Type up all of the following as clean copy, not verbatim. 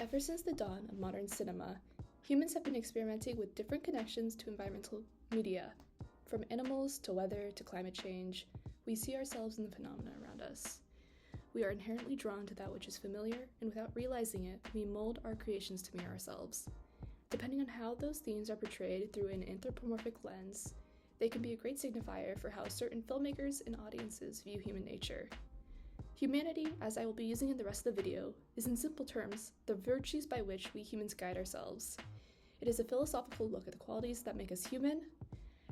Ever since the dawn of modern cinema, humans have been experimenting with different connections to environmental media. From animals to weather to climate change, we see ourselves in the phenomena around us. We are inherently drawn to that which is familiar, and without realizing it, we mold our creations to mirror ourselves. Depending on how those themes are portrayed through an anthropomorphic lens, they can be a great signifier for how certain filmmakers and audiences view human nature. Humanity, as I will be using in the rest of the video, is in simple terms the virtues by which we humans guide ourselves. It is a philosophical look at the qualities that make us human.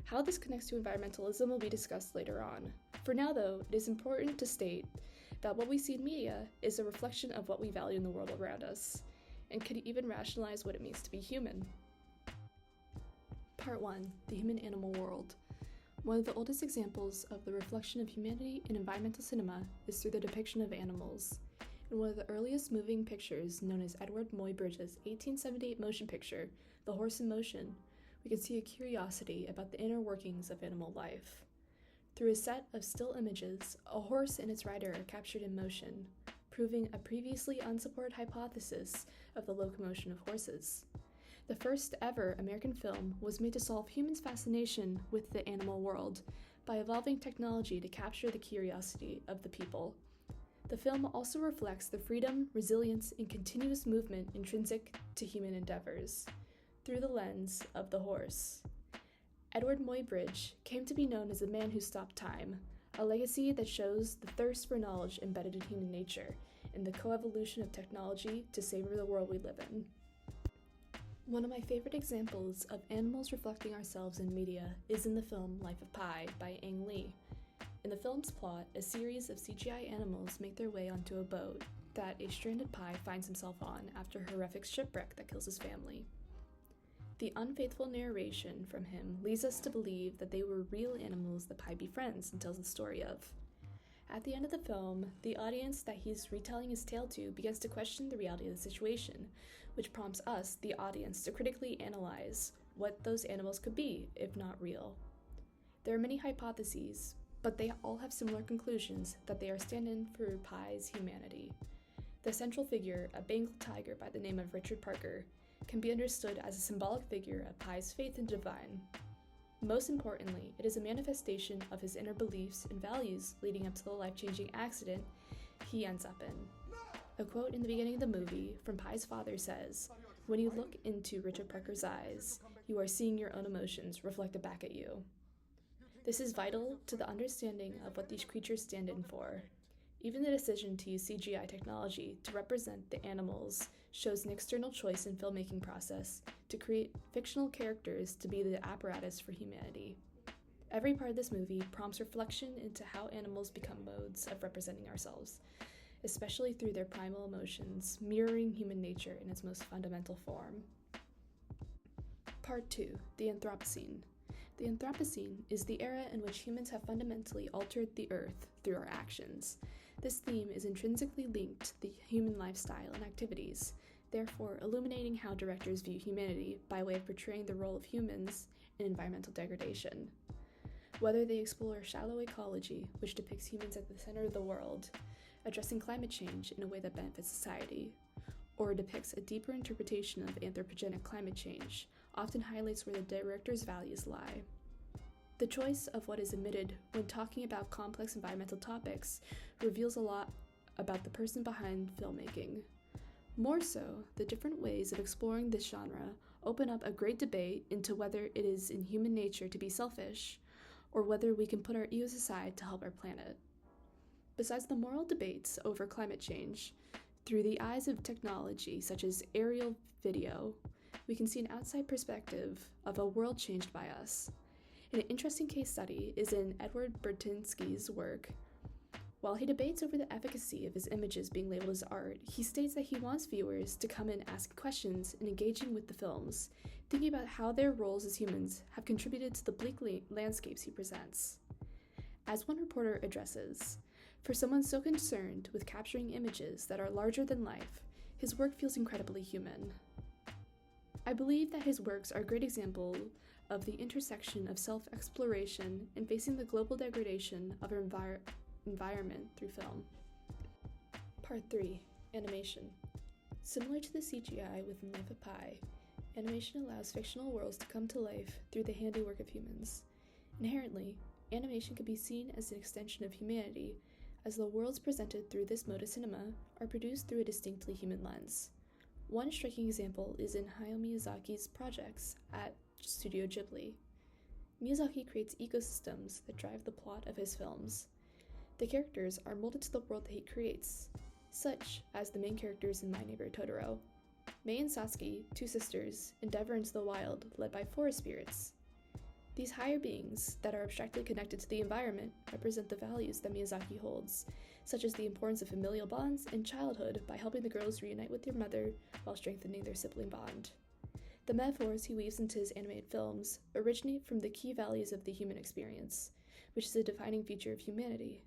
How this connects to environmentalism will be discussed later on. For now, though, it is important to state that what we see in media is a reflection of what we value in the world around us, and can even rationalize what it means to be human. Part 1. The Human-Animal World. One of the oldest examples of the reflection of humanity in environmental cinema is through the depiction of animals. In one of the earliest moving pictures, known as Edward Muybridge's 1878 motion picture, The Horse in Motion, we can see a curiosity about the inner workings of animal life. Through a set of still images, a horse and its rider are captured in motion, proving a previously unsupported hypothesis of the locomotion of horses. The first ever American film was made to solve humans' fascination with the animal world by evolving technology to capture the curiosity of the people. The film also reflects the freedom, resilience, and continuous movement intrinsic to human endeavors, through the lens of the horse. Edward Muybridge came to be known as the man who stopped time, a legacy that shows the thirst for knowledge embedded in human nature and the coevolution of technology to savor the world we live in. One of my favorite examples of animals reflecting ourselves in media is in the film Life of Pi by Ang Lee. In the film's plot, a series of CGI animals make their way onto a boat that a stranded Pi finds himself on after a horrific shipwreck that kills his family. The unfaithful narration from him leads us to believe that they were real animals that Pi befriends and tells the story of. At the end of the film, the audience that he's retelling his tale to begins to question the reality of the situation, which prompts us, the audience, to critically analyze what those animals could be, if not real. There are many hypotheses, but they all have similar conclusions that they are stand-in for Pi's humanity. The central figure, a Bengal tiger by the name of Richard Parker, can be understood as a symbolic figure of Pi's faith in the divine. Most importantly, it is a manifestation of his inner beliefs and values leading up to the life-changing accident he ends up in. A quote in the beginning of the movie from Pi's father says, "When you look into Richard Parker's eyes, you are seeing your own emotions reflected back at you." This is vital to the understanding of what these creatures stand in for. Even the decision to use CGI technology to represent the animals shows an external choice in filmmaking process to create fictional characters to be the apparatus for humanity. Every part of this movie prompts reflection into how animals become modes of representing ourselves, especially through their primal emotions, mirroring human nature in its most fundamental form. Part 2. The Anthropocene. The Anthropocene is the era in which humans have fundamentally altered the earth through our actions. This theme is intrinsically linked to the human lifestyle and activities, therefore illuminating how directors view humanity by way of portraying the role of humans in environmental degradation. Whether they explore shallow ecology, which depicts humans at the center of the world, addressing climate change in a way that benefits society, or depicts a deeper interpretation of anthropogenic climate change, often highlights where the director's values lie. The choice of what is omitted when talking about complex environmental topics reveals a lot about the person behind filmmaking. More so, the different ways of exploring this genre open up a great debate into whether it is in human nature to be selfish, or whether we can put our egos aside to help our planet. Besides the moral debates over climate change, through the eyes of technology such as aerial video, we can see an outside perspective of a world changed by us. An interesting case study is in Edward Burtynsky's work. While he debates over the efficacy of his images being labeled as art, he states that he wants viewers to come in asking questions and engaging with the films, thinking about how their roles as humans have contributed to the bleak landscapes he presents. As one reporter addresses, "For someone so concerned with capturing images that are larger than life, his work feels incredibly human." I believe that his works are a great example of the intersection of self-exploration and facing the global degradation of our environment through film. Part 3. Animation. Similar to the CGI within Life of Pi, animation allows fictional worlds to come to life through the handiwork of humans. Inherently, animation can be seen as an extension of humanity, as the worlds presented through this mode of cinema are produced through a distinctly human lens. One striking example is in Hayao Miyazaki's projects at Studio Ghibli. Miyazaki creates ecosystems that drive the plot of his films. The characters are molded to the world that he creates, such as the main characters in My Neighbor Totoro. Mei and Satsuki, two sisters, endeavor into the wild, led by forest spirits. These higher beings that are abstractly connected to the environment represent the values that Miyazaki holds, such as the importance of familial bonds in childhood by helping the girls reunite with their mother while strengthening their sibling bond. The metaphors he weaves into his animated films originate from the key values of the human experience, which is a defining feature of humanity.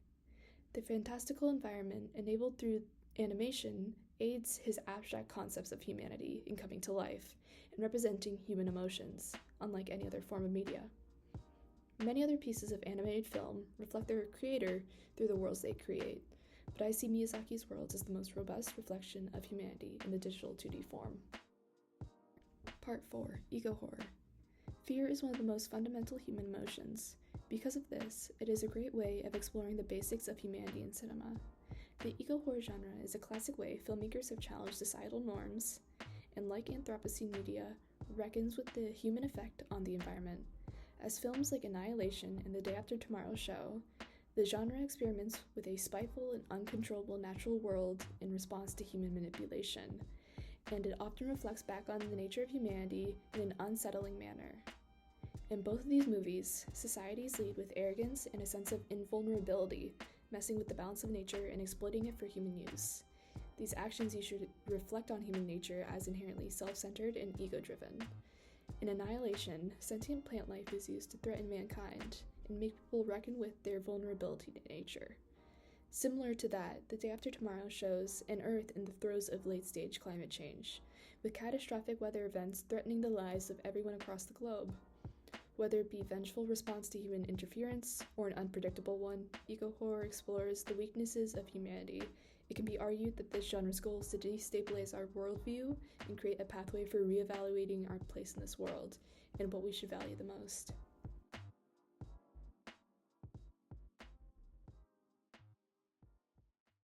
The fantastical environment enabled through animation aids his abstract concepts of humanity in coming to life and representing human emotions, unlike any other form of media. Many other pieces of animated film reflect their creator through the worlds they create, but I see Miyazaki's worlds as the most robust reflection of humanity in the digital 2D form. Part 4. Eco-horror. Fear is one of the most fundamental human emotions. Because of this, it is a great way of exploring the basics of humanity in cinema. The eco-horror genre is a classic way filmmakers have challenged societal norms, and like Anthropocene media, reckons with the human effect on the environment. As films like Annihilation and The Day After Tomorrow show, the genre experiments with a spiteful and uncontrollable natural world in response to human manipulation, and it often reflects back on the nature of humanity in an unsettling manner. In both of these movies, societies lead with arrogance and a sense of invulnerability, messing with the balance of nature and exploiting it for human use. These actions usually reflect on human nature as inherently self-centered and ego-driven. In Annihilation, sentient plant life is used to threaten mankind and make people reckon with their vulnerability to nature. Similar to that, The Day After Tomorrow shows an Earth in the throes of late-stage climate change, with catastrophic weather events threatening the lives of everyone across the globe. Whether it be a vengeful response to human interference or an unpredictable one, eco-horror explores the weaknesses of humanity. It can be argued that this genre's goal is to destabilize our worldview and create a pathway for reevaluating our place in this world and what we should value the most.